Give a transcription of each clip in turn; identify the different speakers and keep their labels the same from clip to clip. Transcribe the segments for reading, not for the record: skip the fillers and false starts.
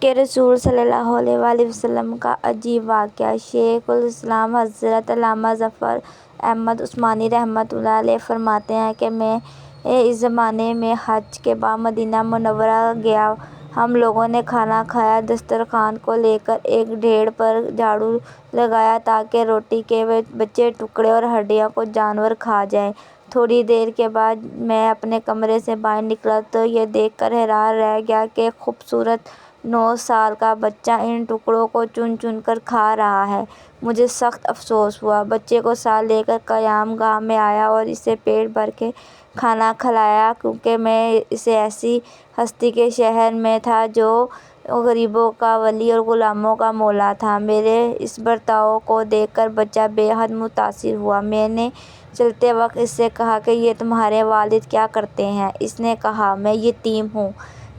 Speaker 1: کہ رسول صلی اللہ علیہ وآلہ وسلم کا عجیب واقعہ۔ شیخ الاسلام حضرت علامہ ظفر احمد عثمانی رحمۃ اللہ علیہ فرماتے ہیں کہ میں اس زمانے میں حج کے بعد مدینہ منورہ گیا۔ ہم لوگوں نے کھانا کھایا، دسترخوان کو لے کر ایک ڈھیر پر جھاڑو لگایا تاکہ روٹی کے بچے ٹکڑے اور ہڈیوں کو جانور کھا جائیں۔ تھوڑی دیر کے بعد میں اپنے کمرے سے باہر نکلا تو یہ دیکھ کر حیران رہ گیا کہ ایک خوبصورت 9 سال کا بچہ ان ٹکڑوں کو چن چن کر کھا رہا ہے۔ مجھے سخت افسوس ہوا۔ بچے کو ساتھ لے کر قیام گاہ میں آیا اور اسے پیٹ بھر کے کھانا کھلایا، کیونکہ میں اس ایسی ہستی کے شہر میں تھا جو غریبوں کا ولی اور غلاموں کا مولا تھا۔ میرے اس برتاؤ کو دیکھ کر بچہ بے حد متاثر ہوا۔ میں نے چلتے وقت اس سے کہا کہ یہ تمہارے والد کیا کرتے ہیں؟ اس نے کہا، میں یتیم ہوں۔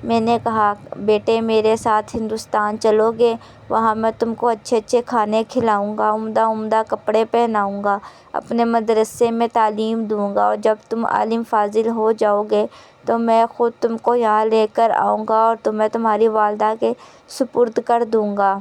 Speaker 1: میں نے کہا، بیٹے میرے ساتھ ہندوستان چلو گے؟ وہاں میں تم کو اچھے اچھے کھانے کھلاؤں گا، عمدہ عمدہ کپڑے پہناؤں گا، اپنے مدرسے میں تعلیم دوں گا، اور جب تم عالم فاضل ہو جاؤ گے تو میں خود تم کو یہاں لے کر آؤں گا اور تمہیں تمہاری والدہ کے سپرد کر دوں گا۔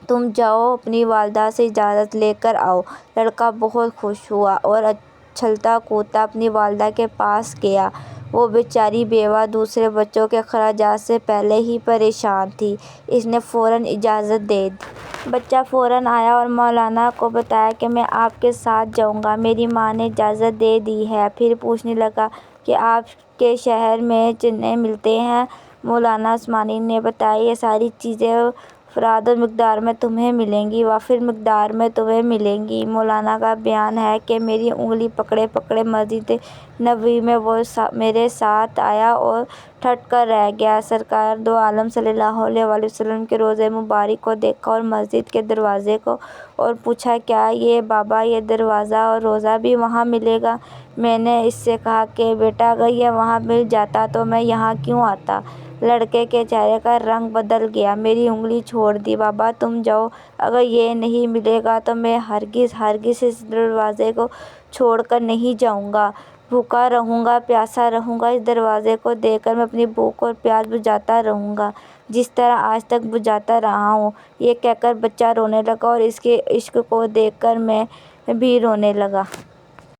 Speaker 1: تم جاؤ، اپنی والدہ سے اجازت لے کر آؤ۔ لڑکا بہت خوش ہوا اور اچھلتا کودتا اپنی والدہ کے پاس گیا۔ وہ بیچاری بیوہ دوسرے بچوں کے اخراجات سے پہلے ہی پریشان تھی۔ اس نے فوراً اجازت دے دی۔ بچہ فوراً آیا اور مولانا کو بتایا کہ میں آپ کے ساتھ جاؤں گا، میری ماں نے اجازت دے دی ہے۔ پھر پوچھنے لگا کہ آپ کے شہر میں چنے ملتے ہیں؟ مولانا عثمانی نے بتایا، یہ ساری چیزیں افراط مقدار میں تمہیں ملیں گی، وافر مقدار میں تمہیں ملیں گی۔ مولانا کا بیان ہے کہ میری انگلی پکڑے پکڑے مسجد نبوی میں وہ میرے ساتھ آیا اور ٹھٹ کر رہ گیا۔ سرکار دو عالم صلی اللہ علیہ وآلہ وسلم کے روضہ مبارک کو دیکھا اور مسجد کے دروازے کو، اور پوچھا، کیا یہ بابا، یہ دروازہ اور روضہ بھی وہاں ملے گا؟ میں نے اس سے کہا کہ بیٹا، اگر یہ وہاں مل جاتا تو میں یہاں کیوں آتا؟ لڑکے کے چہرے کا رنگ بدل گیا۔ میری انگلی چھوڑ دی۔ بابا تم جاؤ، اگر یہ نہیں ملے گا تو میں ہرگز ہرگز اس دروازے کو چھوڑ کر نہیں جاؤں گا۔ بھوکا رہوں گا، پیاسا رہوں گا، اس دروازے کو دیکھ کر میں اپنی بھوک اور پیاس بجھاتا رہوں گا، جس طرح آج تک بجھاتا رہا ہوں۔ یہ کہہ کر بچہ رونے لگا اور اس کے عشق کو دیکھ کر میں بھی رونے لگا۔